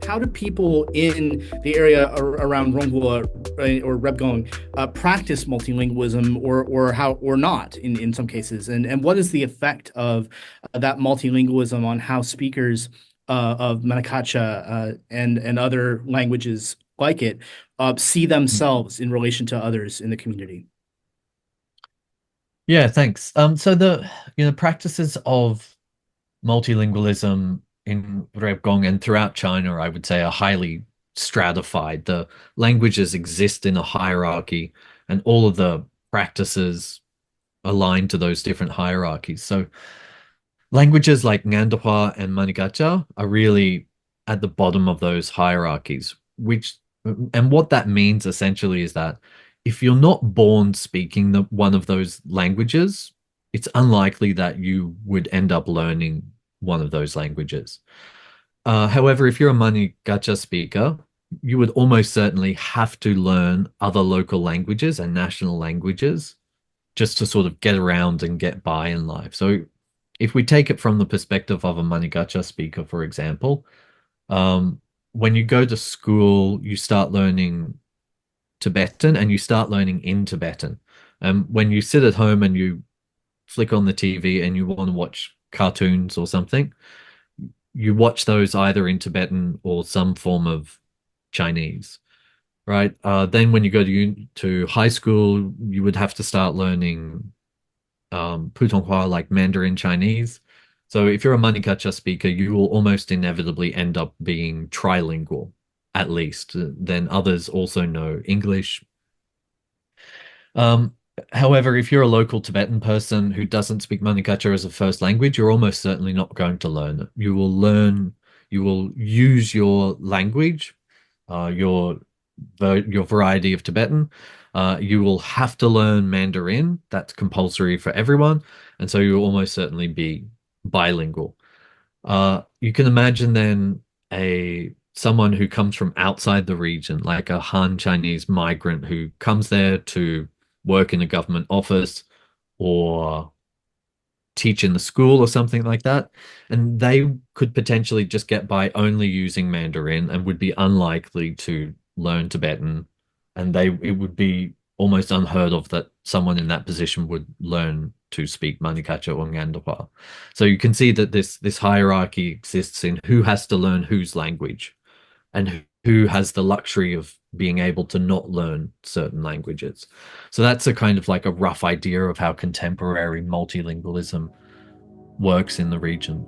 how do people in the area around Ronghua or Rebgong practice multilingualism, or not in some cases, and what is the effect of that multilingualism on how speakers of Manegacha and other languages like it see themselves in relation to others in the community? Yeah, thanks. So the practices of multilingualism in Rebgong and throughout China, I would say, are highly stratified. The languages exist in a hierarchy, and all of the practices align to those different hierarchies. So languages like Ngandahua and Manegacha are really at the bottom of those hierarchies, which and what that means essentially is that if you're not born speaking one of those languages, it's unlikely that you would end up learning one of those languages. However, if you're a Manegacha speaker, you would almost certainly have to learn other local languages and national languages just to sort of get around and get by in life. So if we take it from the perspective of a Manegacha speaker, for example, um, when you go to school, you start learning Tibetan and you start learning in Tibetan. And when you sit at home and you flick on the TV and you want to watch cartoons or something, you watch those either in Tibetan or some form of Chinese, right? Then when you go to high school, you would have to start learning 𝗱𝗃𝗁 like Mandarin Chinese. So if you're a Manegacha speaker, you will almost inevitably end up being trilingual, at least. Then others also know English. Um, However, if you're a local Tibetan person who doesn't speak Manegacha as a first language, you're almost certainly not going to learn it. You will use your language, uh, your your variety of Tibetan. You will have to learn Mandarin. That's compulsory for everyone, and so you'll almost certainly be bilingual. You can imagine then a someone who comes from outside the region, like a Han Chinese migrant who comes there to work in a government office or teach in the school or something like that. And they could potentially just get by only using Mandarin and would be unlikely to learn Tibetan. And it would be almost unheard of that someone in that position would learn to speak Manegacha or Ngandahua. So you can see that this hierarchy exists in who has to learn whose language and who has the luxury of being able to not learn certain languages. So that's a kind of like a rough idea of how contemporary multilingualism works in the region.